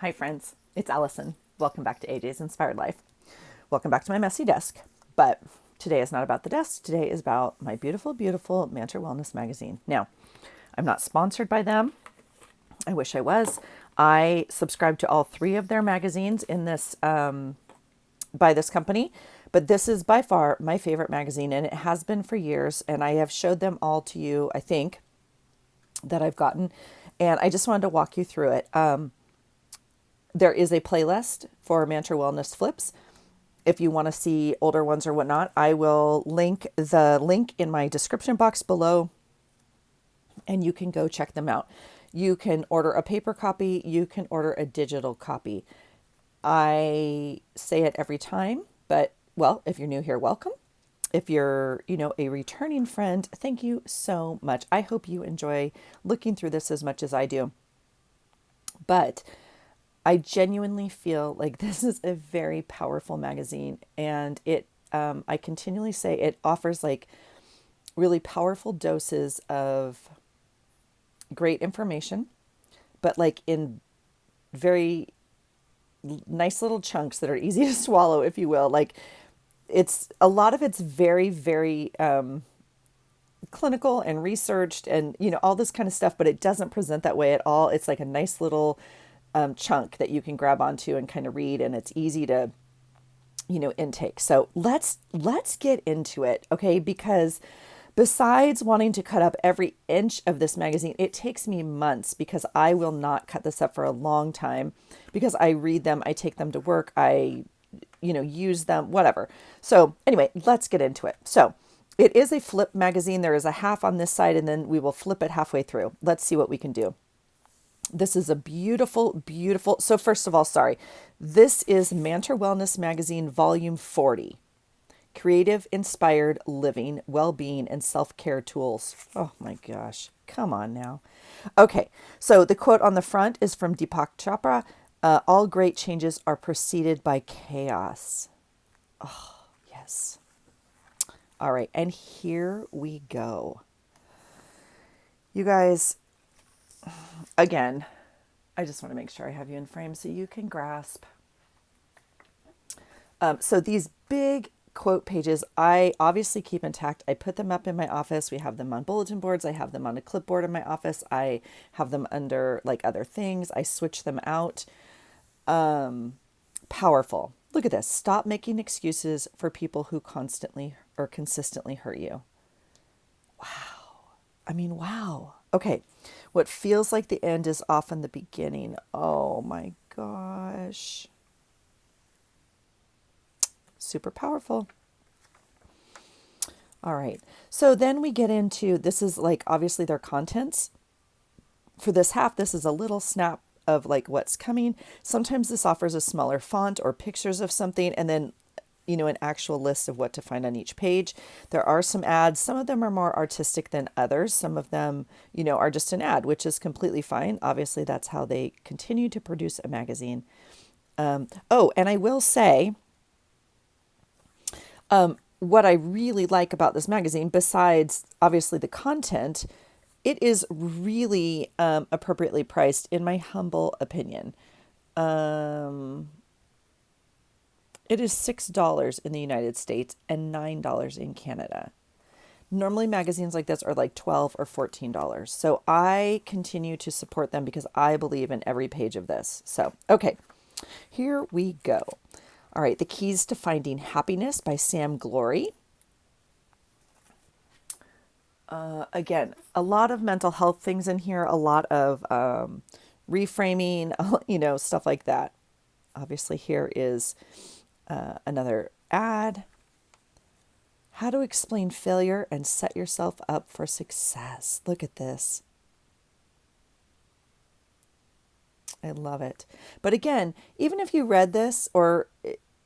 Hi friends, it's Allison. Welcome back to AJ's Inspired Life. Welcome back to my messy desk. But today is not about the desk. Today is about my beautiful, beautiful Mantra Wellness magazine. Now, I'm not sponsored by them. I wish I was. I subscribe to all three of their magazines in this by this company, but this is by far my favorite magazine, and it has been for years. And I have showed them all to you, I think, that I've gotten, and I just wanted to walk you through it. There is a playlist for Mantra Wellness Flips. If you want to see older ones or whatnot, I will link the link in my description box below, and you can go check them out. You can order a paper copy, you can order a digital copy. I say it every time, but well, if you're new here, welcome. If you're, a returning friend, thank you so much. I hope you enjoy looking through this as much as I do. But I genuinely feel like this is a very powerful magazine, and I continually say it offers like really powerful doses of great information, but like in very nice little chunks that are easy to swallow, if you will. Like it's a lot of it's very, very clinical and researched and, all this kind of stuff, but it doesn't present that way at all. It's like a nice little chunk that you can grab onto and kind of read, and it's easy to, intake. So let's get into it, okay? Because besides wanting to cut up every inch of this magazine, it takes me months because I will not cut this up for a long time because I read them, I take them to work, I, use them, whatever. So anyway, let's get into it. So it is a flip magazine. There is a half on this side, and then we will flip it halfway through. Let's see what we can do. This is a beautiful, beautiful. So first of all, sorry, this is Mantra Wellness Magazine, Volume 40. Creative, Inspired Living, Well-Being, and Self-Care Tools. Oh my gosh. Come on now. Okay, so the quote on the front is from Deepak Chopra. All great changes are preceded by chaos. Oh, yes. All right, and here we go. You guys, again, I just want to make sure I have you in frame so you can grasp. So these big quote pages, I obviously keep intact. I put them up in my office. We have them on bulletin boards. I have them on a clipboard in my office. I have them under like other things. I switch them out. Powerful. Look at this. Stop making excuses for people who constantly or consistently hurt you. I mean, wow. Okay. What feels like the end is often the beginning. Oh my gosh. Super powerful. All right. So then we get into, this is like obviously their contents. For this half, this is a little snap of like what's coming. Sometimes this offers a smaller font or pictures of something, and then an actual list of what to find on each page. There are some ads. Some of them are more artistic than others. Some of them, are just an ad, which is completely fine. Obviously, that's how they continue to produce a magazine. Oh, and I will say, what I really like about this magazine, besides obviously the content, it is really appropriately priced, in my humble opinion. It is $6 in the United States and $9 in Canada. Normally magazines like this are like $12 or $14. So I continue to support them because I believe in every page of this. So, okay, here we go. All right, The Keys to Finding Happiness by Sam Glory. Again, a lot of mental health things in here, a lot of reframing, stuff like that. Obviously, here is another ad. How to explain failure and set yourself up for success. Look at this. I love it. But again, even if you read this or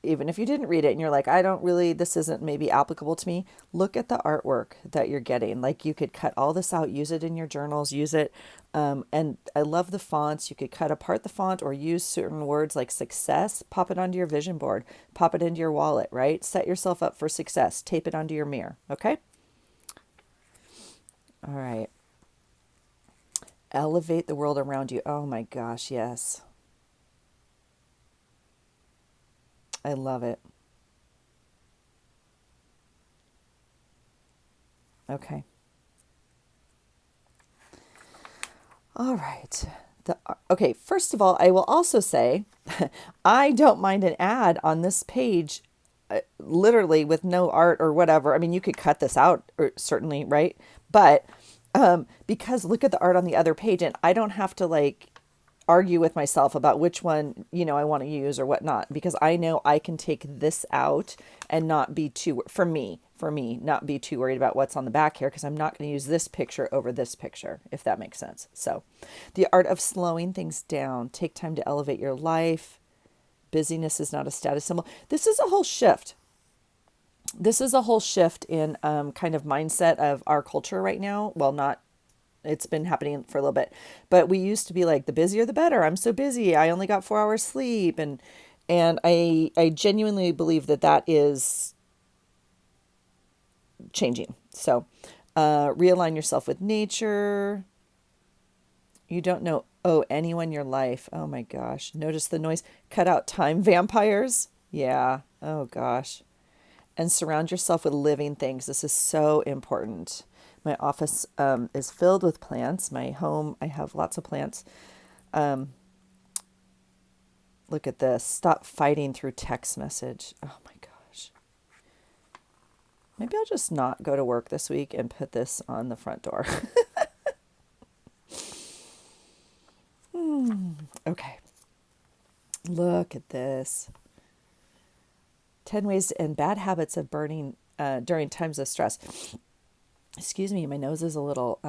even if you didn't read it and you're like, this isn't maybe applicable to me, look at the artwork that you're getting. Like you could cut all this out, use it in your journals, use it. And I love the fonts. You could cut apart the font or use certain words like success, pop it onto your vision board, pop it into your wallet, right? Set yourself up for success, tape it onto your mirror. Okay. All right. Elevate the world around you. Oh my gosh. Yes. I love it. Okay. All right. Okay, first of all, I will also say I don't mind an ad on this page, literally with no art or whatever. I mean, you could cut this out, or certainly, right? But because look at the art on the other page, and I don't have to like argue with myself about which one, I want to use or whatnot, because I know I can take this out and not be too, for me, not be too worried about what's on the back here, because I'm not going to use this picture over this picture, if that makes sense. So the art of slowing things down, take time to elevate your life. Busyness is not a status symbol. This is a whole shift. This is a whole shift in kind of mindset of our culture right now. Well, not, it's been happening for a little bit, but we used to be like, the busier the better. I'm so busy. I only got 4 hours sleep. And I genuinely believe that that is changing. So, realign yourself with nature. You don't owe anyone your life. Oh my gosh. Notice the noise. Cut out time vampires. Yeah. Oh gosh. And surround yourself with living things. This is so important. My office is filled with plants. My home, I have lots of plants. Look at this. Stop fighting through text message. Oh my gosh. Maybe I'll just not go to work this week and put this on the front door. Okay. Look at this. 10 ways to end bad habits of burning during times of stress. Excuse me, my nose is a little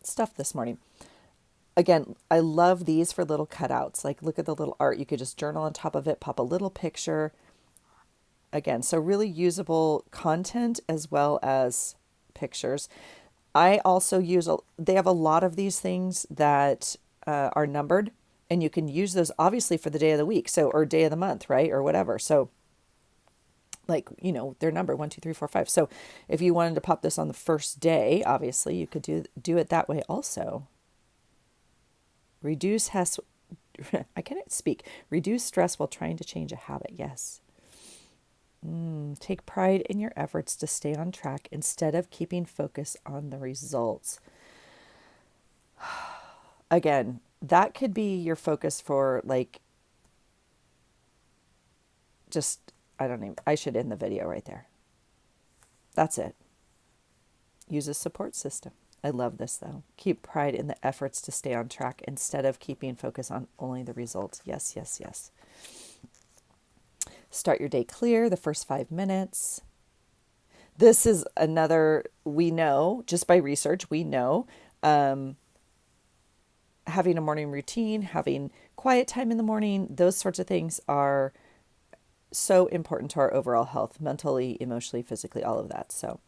stuffed this morning. Again, I love these for little cutouts. Like, look at the little art. You could just journal on top of it, pop a little picture. Again, so really usable content as well as pictures. I also use, they have a lot of these things that are numbered, and you can use those obviously for the day of the week, so, or day of the month, right? Or whatever. So like, they're numbered 1, 2, 3, 4, 5. So if you wanted to pop this on the first day, obviously you could do it that way also. Reduce I cannot speak. Reduce stress while trying to change a habit. Yes. Take pride in your efforts to stay on track instead of keeping focus on the results. Again, that could be your focus for like, just, I don't even, I should end the video right there. That's it. Use a support system. I love this though. Keep pride in the efforts to stay on track instead of keeping focus on only the results. Yes, yes, yes. Start your day clear, the first 5 minutes. This is another, we know, just by research, we know having a morning routine, having quiet time in the morning, those sorts of things are so important to our overall health, mentally, emotionally, physically, all of that. So,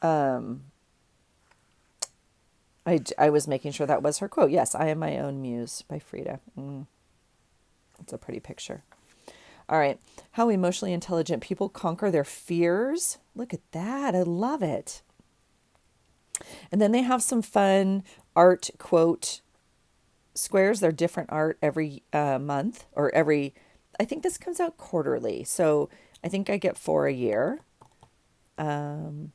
I was making sure that was her quote. Yes, I am my own muse by Frida. It's a pretty picture. All right. How emotionally intelligent people conquer their fears. Look at that. I love it. And then they have some fun art quote squares. They're different art every month or I think this comes out quarterly. So I think I get 4 a year. And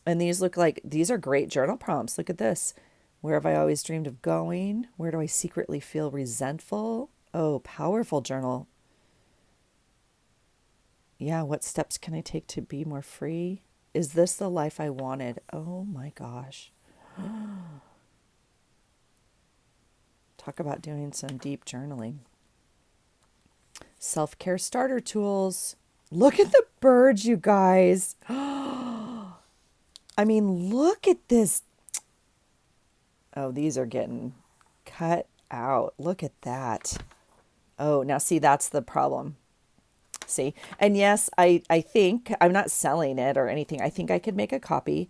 these these are great journal prompts. Look at this. Where have I always dreamed of going? Where do I secretly feel resentful? Oh, powerful journal. Yeah, what steps can I take to be more free? Is this the life I wanted? Oh my gosh. Talk about doing some deep journaling. Self-care starter tools. Look at the birds, you guys. I mean, look at this. Oh, these are getting cut out. Look at that. Oh, now see, that's the problem. See? And yes, I think, I'm not selling it or anything. I think I could make a copy,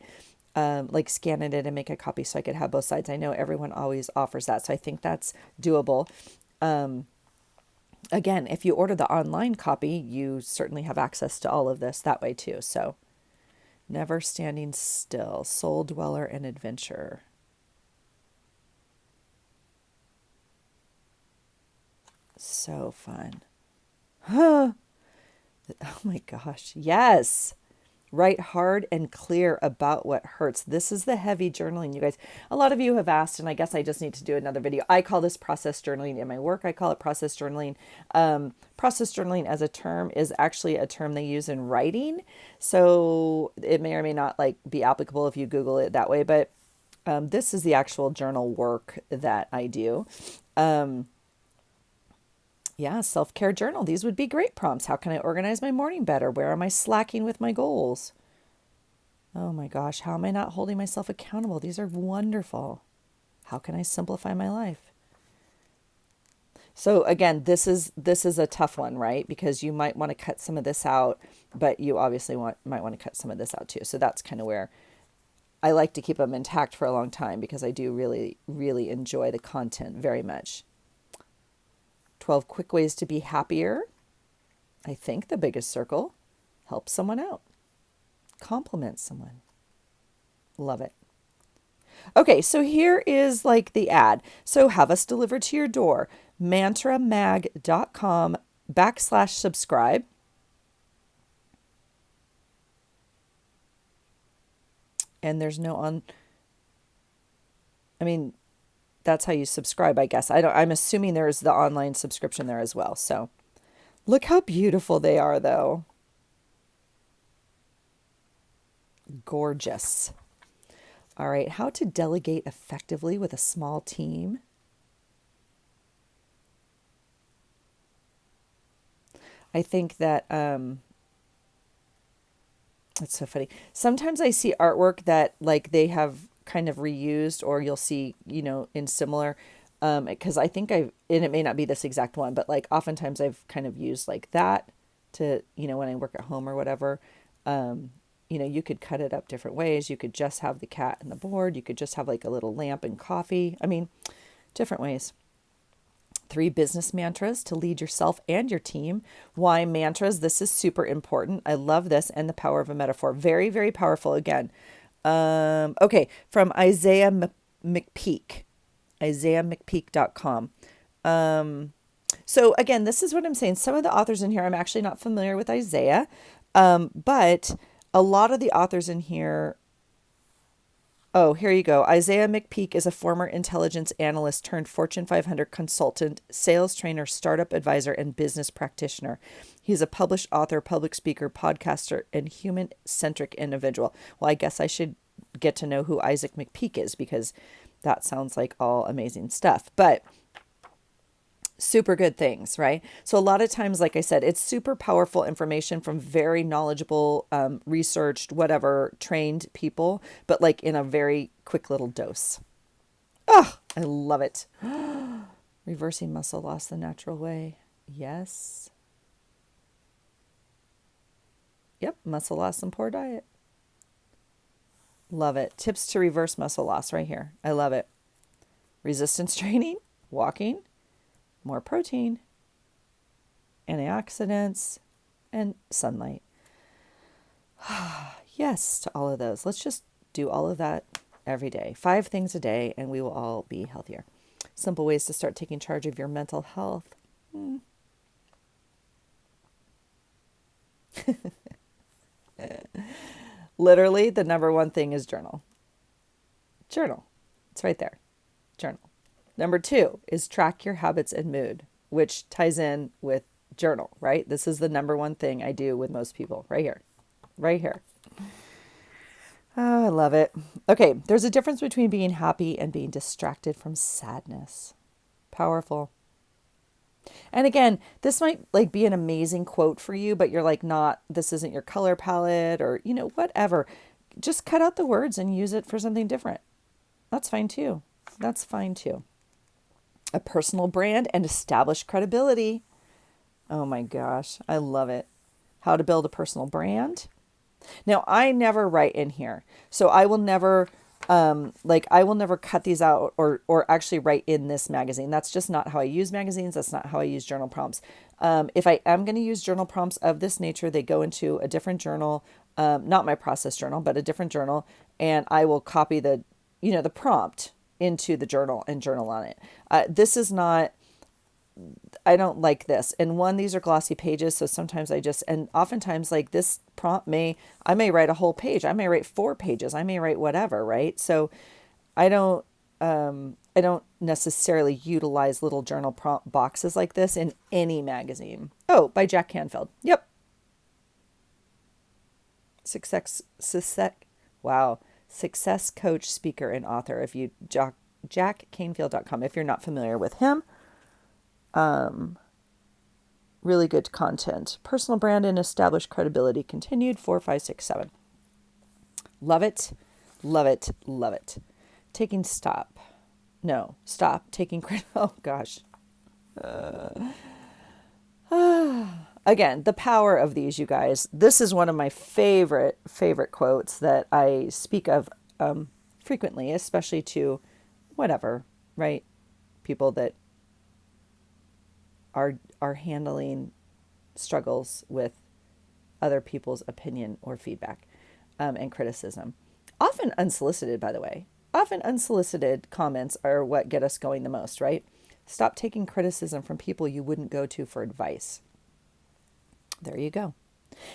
like scan it in and make a copy so I could have both sides. I know everyone always offers that. So I think that's doable. Again, if you order the online copy, you certainly have access to all of this that way too. So never standing still, soul dweller and adventurer. So fun. Oh my gosh. Yes. Write hard and clear about what hurts. This is the heavy journaling, you guys. A lot of you have asked, and I guess I just need to do another video. I call this process journaling in my work. I call it process journaling. Process journaling as a term is actually a term they use in writing. So it may or may not like be applicable if you Google it that way, but this is the actual journal work that I do. Yeah, self-care journal. These would be great prompts. How can I organize my morning better? Where am I slacking with my goals? Oh my gosh, how am I not holding myself accountable? These are wonderful. How can I simplify my life? So again, this is a tough one, right? Because you might want to cut some of this out, but you obviously might want to cut some of this out too. So that's kind of where I like to keep them intact for a long time because I do really, really enjoy the content very much. 12 quick ways to be happier. I think the biggest circle. Help someone out. Compliment someone. Love it. Okay, so here is like the ad. So have us delivered to your door. mantramag.com/subscribe. And there's no that's how you subscribe, I guess. I'm assuming there's the online subscription there as well. So look how beautiful they are though. Gorgeous. All right, how to delegate effectively with a small team. I think that it's so funny. Sometimes I see artwork that like they have kind of reused, or you'll see, in similar, because I think and it may not be this exact one, but like oftentimes I've kind of used like that to, when I work at home or whatever. You could cut it up different ways. You could just have the cat and the board. You could just have like a little lamp and coffee. Different ways. 3 business mantras to lead yourself and your team. Why mantras? This is super important. I love this. And the power of a metaphor. Very, very powerful again. Okay, from Isaiah McPeak, isaiahmcpeak.com. So again, this is what I'm saying. Some of the authors in here, I'm actually not familiar with Isaiah, but a lot of the authors in here. Oh, here you go. Isaiah McPeak is a former intelligence analyst turned Fortune 500 consultant, sales trainer, startup advisor, and business practitioner. He's a published author, public speaker, podcaster, and human-centric individual. Well, I guess I should get to know who Isaac McPeak is because that sounds like all amazing stuff. But super good things, right? So a lot of times, like I said, it's super powerful information from very knowledgeable, researched, whatever, trained people, but like in a very quick little dose. Oh, I love it. Reversing muscle loss the natural way. Yes. Yep, muscle loss and poor diet. Love it. Tips to reverse muscle loss right here. I love it. Resistance training, walking, more protein, antioxidants, and sunlight. Yes to all of those. Let's just do all of that every day. 5 things a day, and we will all be healthier. Simple ways to start taking charge of your mental health. Literally, the number one thing is journal. Journal. It's right there. Journal. Number 2 is track your habits and mood, which ties in with journal, right? This is the number one thing I do with most people right here. Right here. Oh, I love it. Okay, there's a difference between being happy and being distracted from sadness. Powerful. And again, this might like be an amazing quote for you, but you're like this isn't your color palette or, whatever. Just cut out the words and use it for something different. That's fine too. That's fine too. A personal brand and establish credibility. Oh my gosh, I love it. How to build a personal brand. Now, I never write in here. So I will never I will never cut these out or actually write in this magazine. That's just not how I use magazines. That's not how I use journal prompts. If I am going to use journal prompts of this nature, they go into a different journal, not my process journal, but a different journal. And I will copy the prompt into the journal and journal on it. This is not I don't like this. And one, these are glossy pages, so sometimes and oftentimes like this prompt I may write a whole page. I may write 4 pages. I may write whatever, right? So I don't, I don't necessarily utilize little journal prompt boxes like this in any magazine. Oh, by Jack Canfield. Yep. Success, wow. Success coach, speaker, and author. If you, jackcanfield.com, if you're not familiar with him, really good content. Personal brand and established credibility continued 4, 5, 6, 7. Love it. Love it. Love it. Stop taking credit. Oh gosh. Again, the power of these, you guys. This is one of my favorite quotes that I speak of frequently, especially to whatever, right? People that are handling struggles with other people's opinion or feedback and criticism. Often unsolicited, by the way. Often unsolicited comments are what get us going the most, right? Stop taking criticism from people you wouldn't go to for advice. There you go.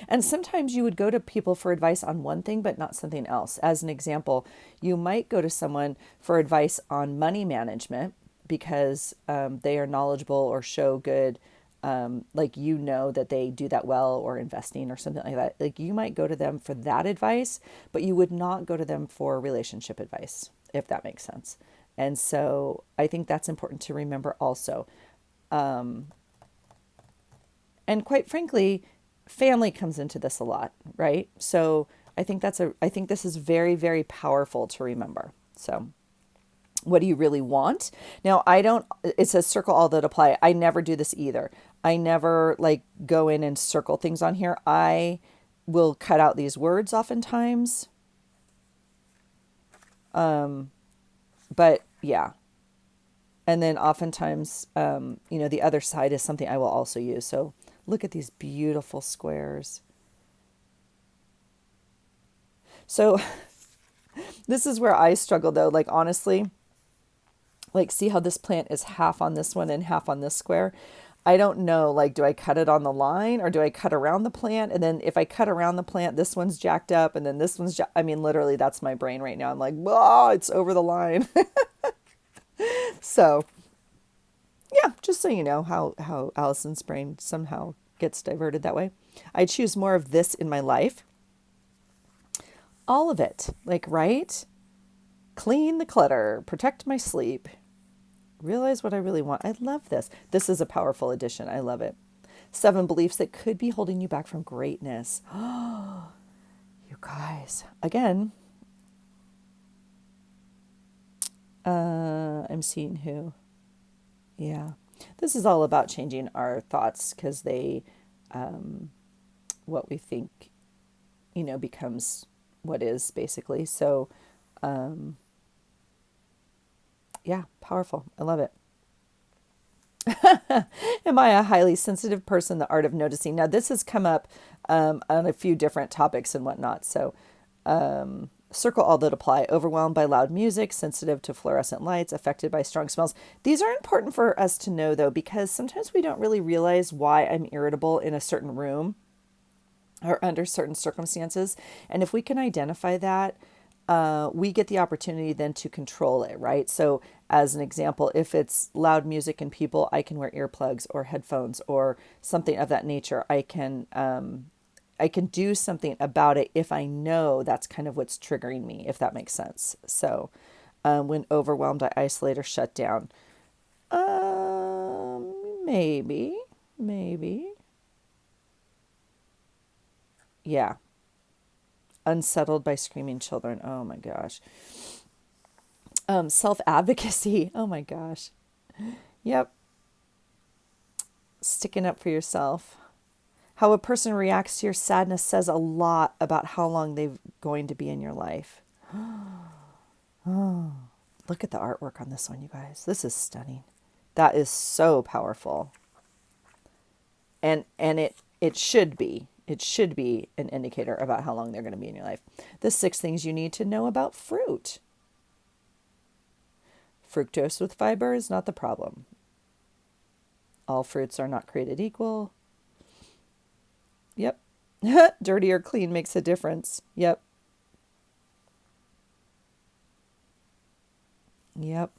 And sometimes you would go to people for advice on one thing, but not something else. As an example, you might go to someone for advice on money management because they are knowledgeable or show good, like you know that they do that well, or investing or something like that. Like you might go to them for that advice, but you would not go to them for relationship advice, if that makes sense. And so I think that's important to remember also. And quite frankly, family comes into this a lot, right? So I think this is very, very powerful to remember. So what do you really want? Now, it says circle all that apply. I never do this either. I never like go in and circle things on here. I will cut out these words oftentimes. But yeah. And then oftentimes, the other side is something I will also use. So look at these beautiful squares. So this is where I struggle though. Like honestly, like see how this plant is half on this one and half on this square. I don't know, like, do I cut it on the line or do I cut around the plant? And then if I cut around the plant, this one's jacked up and then this one's, literally that's my brain right now. I'm like, oh, it's over the line. So yeah, just so you know how Allison's brain somehow gets diverted that way. I choose more of this in my life. All of it, like, right? Clean the clutter, protect my sleep, realize what I really want. I love this. This is a powerful addition. I love it. 7 beliefs that could be holding you back from greatness. Oh, you guys. Again, I'm seeing who. Yeah. This is all about changing our thoughts because what we think, becomes what is basically. So, yeah, powerful. I love it. Am I a highly sensitive person? The art of noticing. Now, this has come up on a few different topics and whatnot. So, circle all that apply. Overwhelmed by loud music, sensitive to fluorescent lights, affected by strong smells. These are important for us to know, though, because sometimes we don't really realize why I'm irritable in a certain room or under certain circumstances. And if we can identify that, we get the opportunity then to control it, right? So as an example, if it's loud music and people, I can wear earplugs or headphones or something of that nature. I can do something about it if I know that's kind of what's triggering me, if that makes sense. So when overwhelmed, I isolate or shut down. Maybe. Yeah. Unsettled by screaming children. Oh my gosh. Self-advocacy. Oh my gosh. Yep. Sticking up for yourself. How a person reacts to your sadness says a lot about how long they're going to be in your life. Oh, look at the artwork on this one, you guys. This is stunning. That is so powerful. And it should be. It should be an indicator about how long they're going to be in your life. The 6 things you need to know about fruit. Fructose with fiber is not the problem. All fruits are not created equal. Yep. Dirty or clean makes a difference. Yep. Yep.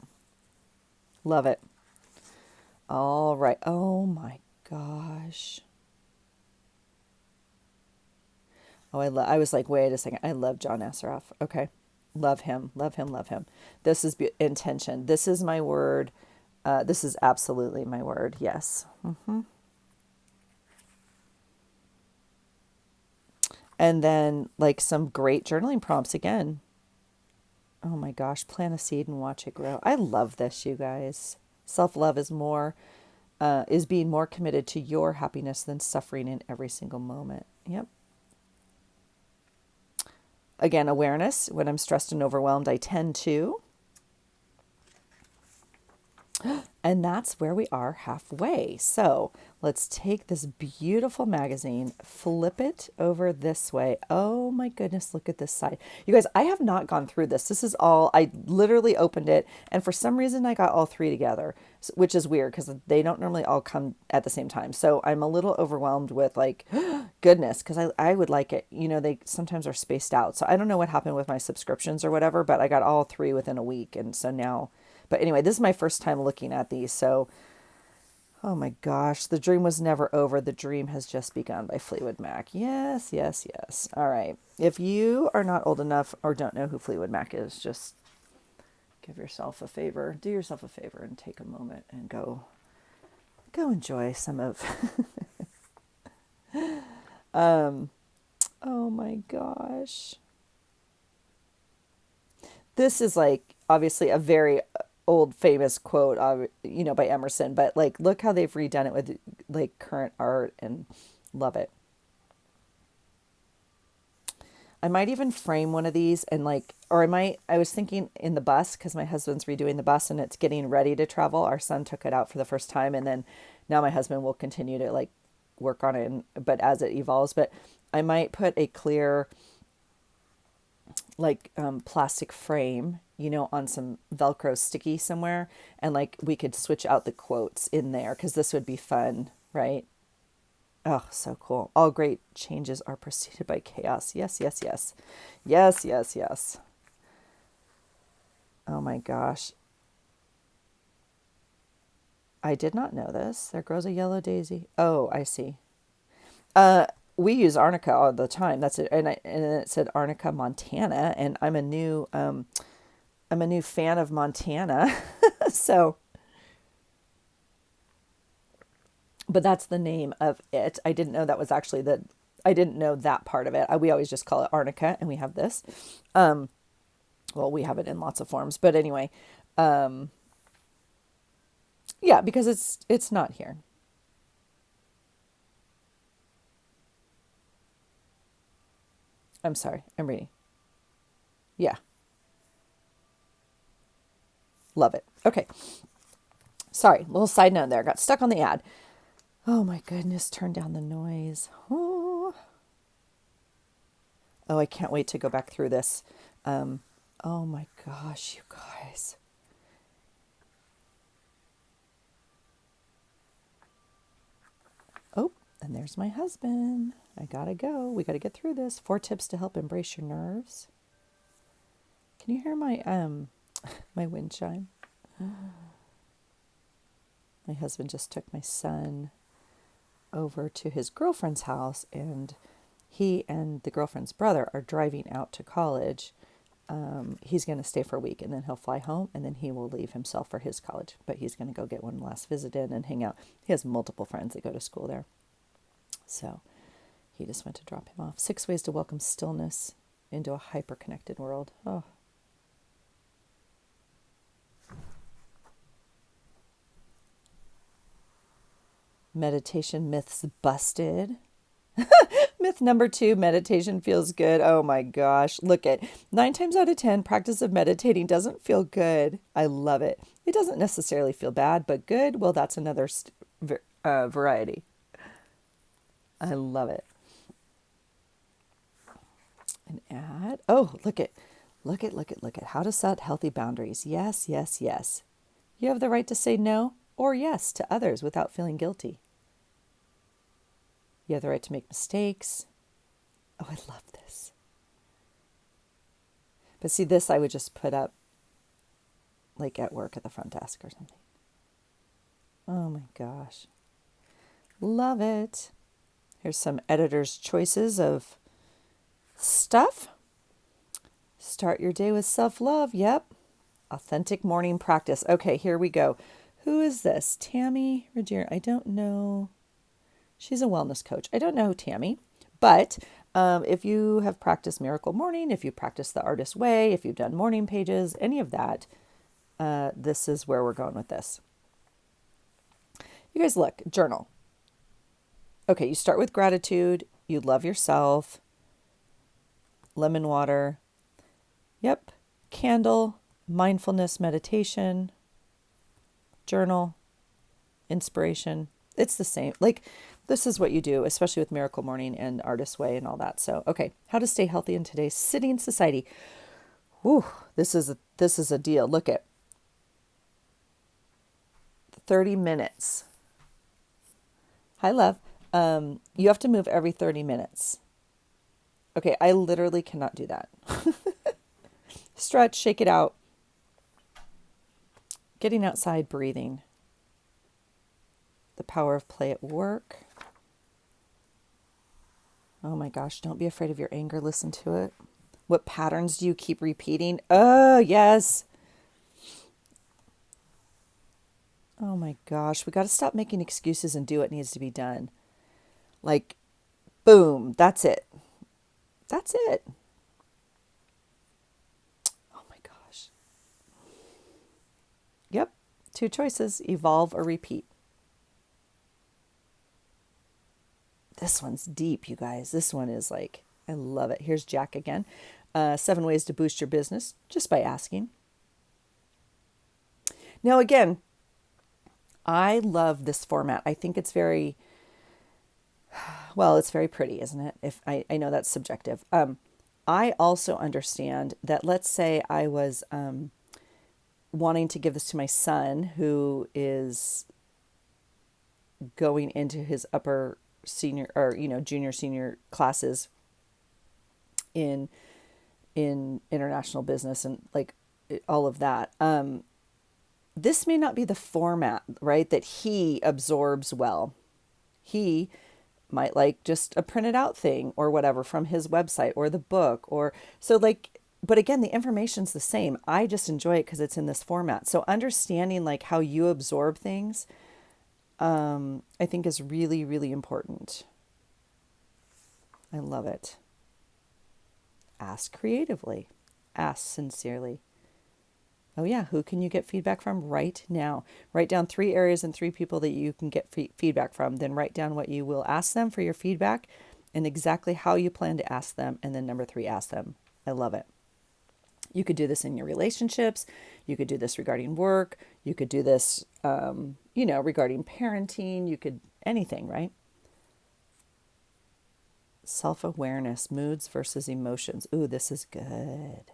Love it. All right. Oh my gosh. Oh, I was like, wait a second. I love John Asseroff. Okay. Love him. Love him. Love him. This is intention. This is my word. This is absolutely my word. Yes. And then like some great journaling prompts again. Oh my gosh. Plant a seed and watch it grow. I love this, you guys. Self-love is being more committed to your happiness than suffering in every single moment. Yep. Again, awareness. When I'm stressed and overwhelmed, I tend to. And that's where we are halfway. So let's take this beautiful magazine, flip it over this way. Oh my goodness, look at this side. You guys, I have not gone through this. This is all, I literally opened it, and for some reason I got all three together, which is weird because they don't normally all come at the same time. So I'm a little overwhelmed with like, goodness, because I would like it. You know, they sometimes are spaced out. So I don't know what happened with my subscriptions or whatever, but I got all three within a week. And so now, but anyway, this is my first time looking at these. So, oh my gosh, The Dream Was Never Over. The Dream Has Just Begun by Fleetwood Mac. Yes, yes, yes. All right. If you are not old enough or don't know who Fleetwood Mac is, just give yourself a favor. Do yourself a favor and take a moment and go enjoy some of. Oh my gosh. This is like obviously a very old famous quote, by Emerson, but like look how they've redone it with like current art, and love it. I might even frame one of these and like, or I was thinking in the bus because my husband's redoing the bus and it's getting ready to travel. Our son took it out for the first time, and then now my husband will continue to like work on it, but as it evolves, but I might put a clear like plastic frame, on some Velcro sticky somewhere, and like we could switch out the quotes in there because this would be fun, right? Oh, so cool. All great changes are preceded by chaos. Yes, yes, yes. Yes, yes, yes. Oh my gosh. I did not know this. There grows a yellow daisy. Oh, I see. We use arnica all the time. That's it. And it said Arnica, Montana, and I'm a new fan of Montana. So, but that's the name of it. I didn't know that was actually I didn't know that part of it. We always just call it arnica, and we have this. Well, we have it in lots of forms, but anyway, yeah, because it's not here. I'm sorry. I'm reading. Yeah, love it. Okay. Sorry, little side note there. Got stuck on the ad. Oh my goodness, turn down the noise. Oh, I can't wait to go back through this. Oh my gosh, you guys. Oh, and there's my husband. I gotta go. We gotta get through this. 4 tips to help embrace your nerves. Can you hear my my wind chime? My husband just took my son over to his girlfriend's house, and he and the girlfriend's brother are driving out to college. He's going to stay for a week, and then he'll fly home, and then he will leave himself for his college. But he's going to go get one last visit in and hang out. He has multiple friends that go to school there. So he just went to drop him off. 6 ways to welcome stillness into a hyper-connected world. Oh. Meditation myths busted. Myth number 2, meditation feels good. Oh my gosh. Look at 9 times out of 10, practice of meditating doesn't feel good. I love it. It doesn't necessarily feel bad, but good, well, that's another variety. I love it. An ad. Oh, look at how to set healthy boundaries. Yes, yes, yes. You have the right to say no. or yes to others without feeling guilty. You have the right to make mistakes. Oh, I love this. But see, this I would just put up like at work at the front desk or something. Oh my gosh. Love it. Here's some editor's choices of stuff. Start your day with self-love. Yep. Authentic morning practice. Okay, here we go. Who is this? Tammy Ruggiero. I don't know. She's a wellness coach. I don't know Tammy, but if you have practiced Miracle Morning, if you practice the Artist Way, if you've done morning pages, any of that, this is where we're going with this. You guys look, journal. Okay, you start with gratitude. You love yourself. Lemon water. Yep. Candle, mindfulness, meditation, journal, inspiration. It's the same. Like, this is what you do, especially with Miracle Morning and Artist Way and all that. So, okay, how to stay healthy in today's sitting society. Whew, this is a deal. Look at 30 minutes. Hi, love. You have to move every 30 minutes. Okay, I literally cannot do that. Stretch, shake it out. Getting outside, breathing. The power of play at work. Oh my gosh, don't be afraid of your anger. Listen to it. What patterns do you keep repeating? Oh, yes. Oh my gosh, we got to stop making excuses and do what needs to be done. Like, boom, that's it. That's it. Oh my gosh. Yep, 2 choices, evolve or repeat. This one's deep, you guys. This one is like, I love it. Here's Jack again. 7 ways to boost your business just by asking. Now, again, I love this format. I think it's very, well, it's very pretty, isn't it? If I know that's subjective. I also understand that, let's say I was wanting to give this to my son who is going into his upper senior or junior senior classes in international business and like all of that. This may not be the format, right, that he absorbs well. He might like just a printed out thing or whatever from his website or the book or so, like, but again, the information's the same. I just enjoy it because it's in this format. So understanding like how you absorb things, I think is really, really important. I love it. Ask creatively. Ask sincerely. Oh yeah, who can you get feedback from right now? Write down 3 areas and 3 people that you can get feedback from. Then write down what you will ask them for your feedback and exactly how you plan to ask them. And then number 3, ask them. I love it. You could do this in your relationships. You could do this regarding work. You could do this, regarding parenting. You could, anything, right? Self-awareness, moods versus emotions. Ooh, this is good.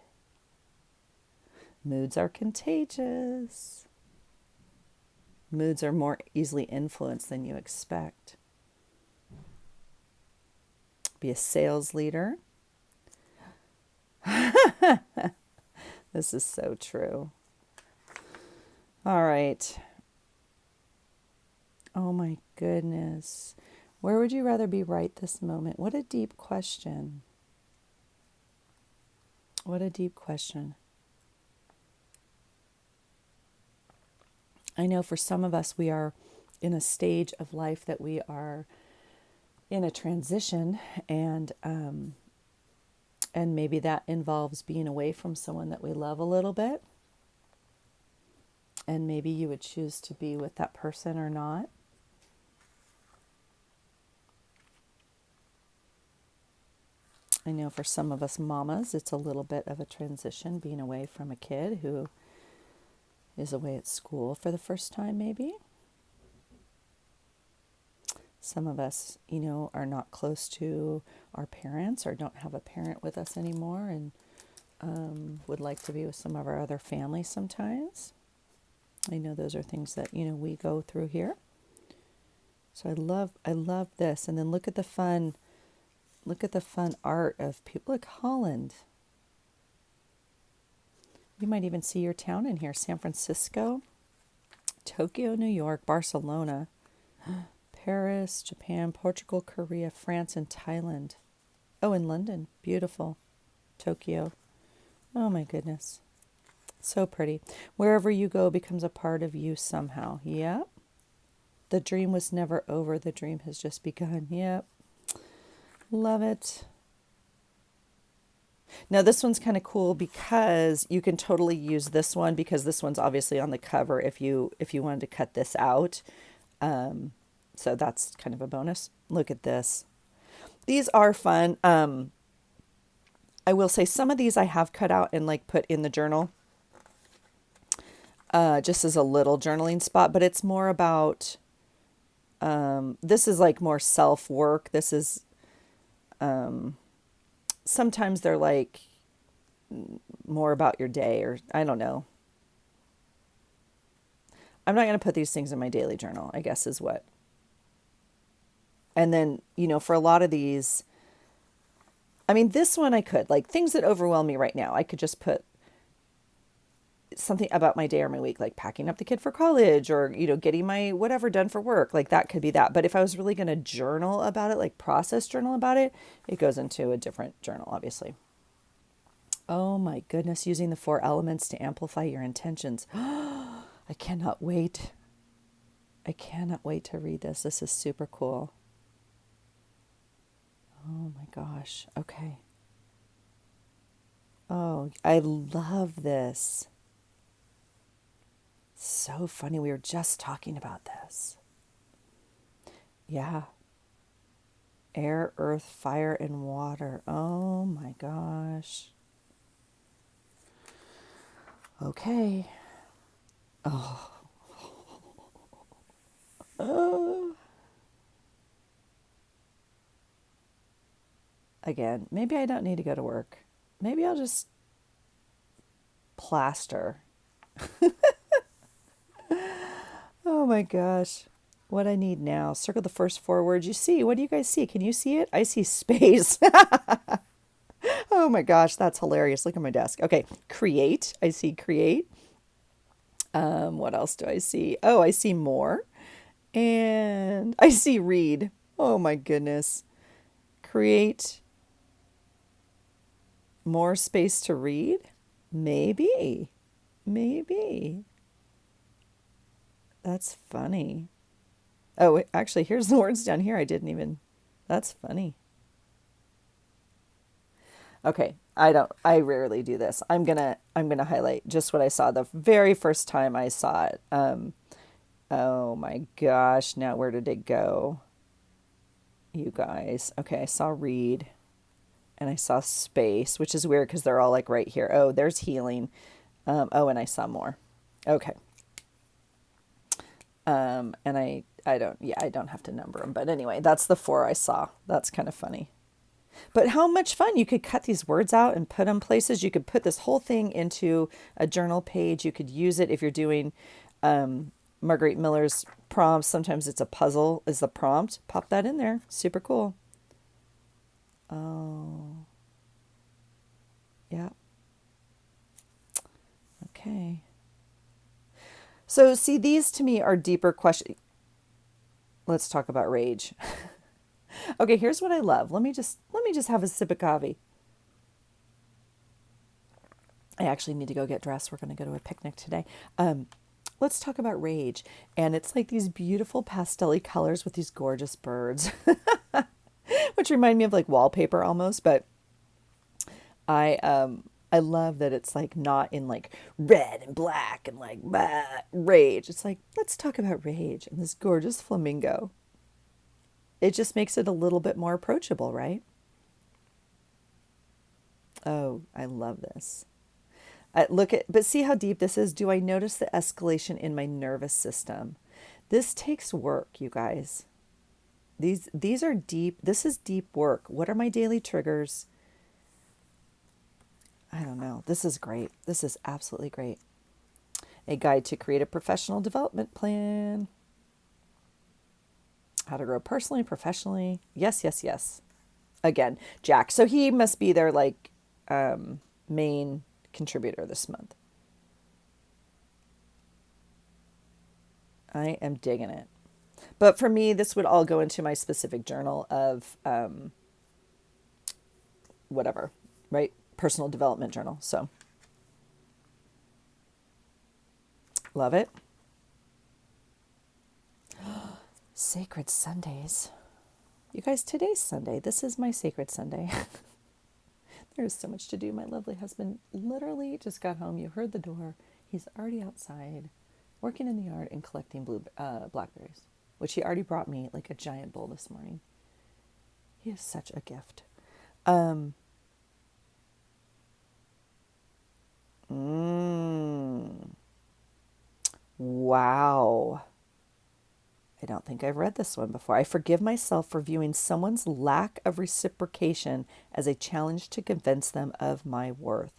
Moods are contagious. Moods are more easily influenced than you expect. Be a sales leader. This is so true. All right. Oh my goodness. Where would you rather be right this moment? What a deep question. What a deep question. I know for some of us, we are in a stage of life that we are in a transition, and maybe that involves being away from someone that we love a little bit. And maybe you would choose to be with that person or not. I know for some of us mamas, it's a little bit of a transition being away from a kid who is away at school for the first time, maybe. Some of us, are not close to our parents or don't have a parent with us anymore and would like to be with some of our other family sometimes. I know those are things that, you know, we go through here. So I love this. And then look at the fun art of people like Holland. You might even see your town in here. San Francisco, Tokyo, New York, Barcelona, Paris, Japan, Portugal, Korea, France, and Thailand. Oh, and London. Beautiful. Tokyo. Oh my goodness. So pretty. Wherever you go becomes a part of you somehow. Yep. The dream was never over. The dream has just begun. Yep. Love it. Now this one's kind of cool because you can totally use this one because this one's obviously on the cover if you wanted to cut this out. So that's kind of a bonus. Look at this. These are fun. I will say some of these I have cut out and like put in the journal. Just as a little journaling spot, but it's more about, this is like more self-work. This is, sometimes they're like more about your day or I don't know. I'm not going to put these things in my daily journal, I guess is what. And then, you know, for a lot of these, I mean, this one I could, like things that overwhelm me right now, I could just put something about my day or my week, like packing up the kid for college or, you know, getting my whatever done for work. Like that could be that. But if I was really going to journal about it, like process journal about it, it goes into a different journal, obviously. Oh my goodness, using the 4 elements to amplify your intentions. I cannot wait. I cannot wait to read this. This is super cool. Oh my gosh. Okay. Oh, I love this. So funny. We were just talking about this. Yeah. Air, earth, fire, and water. Oh my gosh. Okay. Oh. Again, maybe I don't need to go to work. Maybe I'll just plaster. Oh my gosh. What I need now. Circle the first 4 words you see. What do you guys see? Can you see it? I see space. Oh my gosh, that's hilarious. Look at my desk. Okay, create. I see create. What else do I see? Oh, I see more. And I see read. Oh my goodness. Create more space to read? Maybe. Maybe. That's funny. Oh, actually, here's the words down here. I didn't even. That's funny. Okay, I rarely do this. I'm gonna highlight just what I saw the very first time I saw it. Oh my gosh, now where did it go? You guys. Okay, I saw read and I saw space, which is weird because they're all like right here. Oh, there's healing. Oh, and I saw more. Okay. And I don't, yeah, I don't have to number them. But anyway, that's the 4 I saw. That's kind of funny. But how much fun. You could cut these words out and put them places. You could put this whole thing into a journal page. You could use it if you're doing Marguerite Miller's prompts. Sometimes it's a puzzle is the prompt. Pop that in there. Super cool. Oh, yeah. Okay. So see, these to me are deeper questions. Let's talk about rage. Okay, here's what I love. Let me just have a sip of coffee. I actually need to go get dressed. We're going to go to a picnic today. Let's talk about rage. And it's like these beautiful pastel colors with these gorgeous birds, which remind me of like wallpaper almost. But I love that it's like not in like red and black and like bah, rage. It's like, let's talk about rage and this gorgeous flamingo. It just makes it a little bit more approachable, right? Oh, I love this. But see how deep this is? Do I notice the escalation in my nervous system? This takes work, you guys. These are deep. This is deep work. What are my daily triggers? I don't know. This is great. This is absolutely great. A guide to create a professional development plan. How to grow personally, professionally. Yes, yes, yes. Again, Jack. So he must be their like main contributor this month. I am digging it. But for me, this would all go into my specific journal of whatever, right? Personal development journal. So love it. Sacred Sundays. You guys, today's Sunday. This is my sacred Sunday. There's so much to do. My lovely husband literally just got home. You heard the door. He's already outside working in the yard and collecting blackberries, which he already brought me like a giant bowl this morning. He is such a gift. Wow. I don't think I've read this one before. I forgive myself for viewing someone's lack of reciprocation as a challenge to convince them of my worth.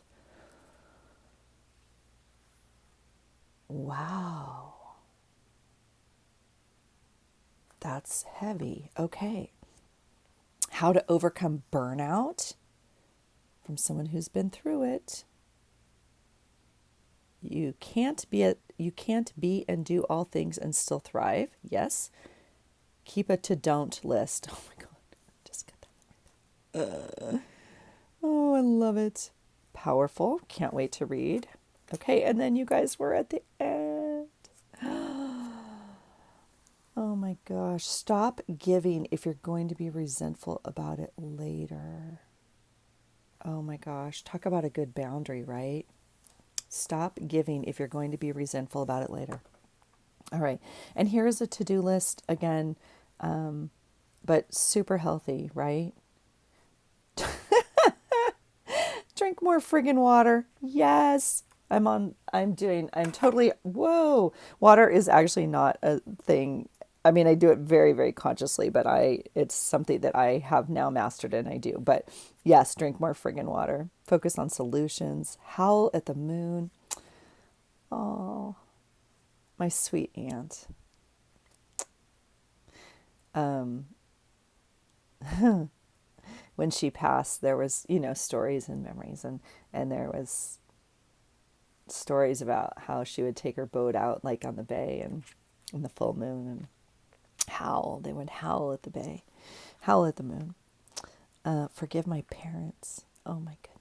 Wow. That's heavy. Okay. How to overcome burnout from someone who's been through it. You can't be and do all things and still thrive. Yes. Keep a to don't list. Oh my God. Just get that. Oh, I love it. Powerful. Can't wait to read. Okay. And then you guys were at the end. Oh my gosh. Stop giving if you're going to be resentful about it later. Oh my gosh. Talk about a good boundary, right? Stop giving if you're going to be resentful about it later. All right. And here is a to-do list again, but super healthy, right? Drink more friggin' water. Yes. I'm totally, whoa. Water is actually not a thing. I mean, I do it very, very consciously, but it's something that I have now mastered and I do. But yes, drink more friggin' water. Focus on solutions. Howl at the moon. Oh, my sweet aunt. When she passed, there was, stories and memories and there was stories about how she would take her boat out like on the bay and in the full moon and they would howl at the bay, howl at the moon. Forgive my parents. Oh my goodness.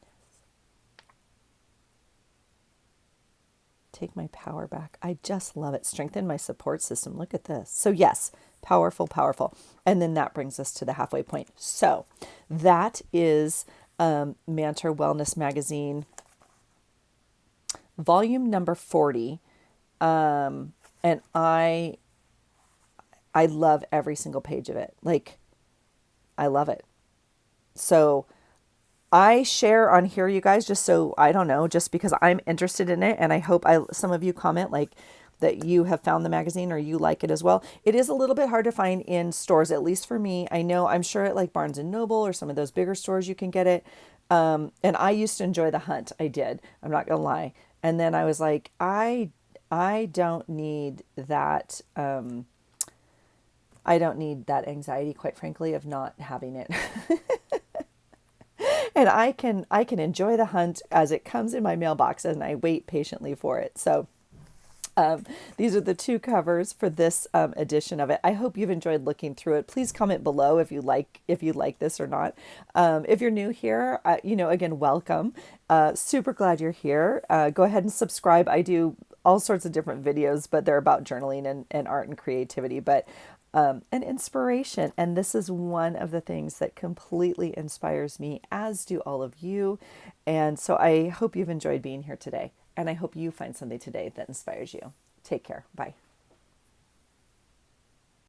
Take my power back. I just love it. Strengthen my support system. Look at this. So yes, powerful, powerful. And then that brings us to the halfway point. So that is Mantra Wellness Magazine, volume number 40. And I love every single page of it. Like, I love it. So I share on here, you guys, just so I don't know, just because I'm interested in it. And I hope some of you comment like that you have found the magazine or you like it as well. It is a little bit hard to find in stores, at least for me. I'm sure at like Barnes and Noble or some of those bigger stores you can get it. And I used to enjoy the hunt. I did. I'm not going to lie. And then I was like, I don't need that. I don't need that anxiety, quite frankly, of not having it. And I can enjoy the hunt as it comes in my mailbox and I wait patiently for it. So these are the two covers for this edition of it. I hope you've enjoyed looking through it. Please comment below if you like this or not. If you're new here, again, welcome. Super glad you're here. Go ahead and subscribe. I do all sorts of different videos, but they're about journaling and art and creativity, but an inspiration. And this is one of the things that completely inspires me, as do all of you. And so I hope you've enjoyed being here today. And I hope you find something today that inspires you. Take care. Bye.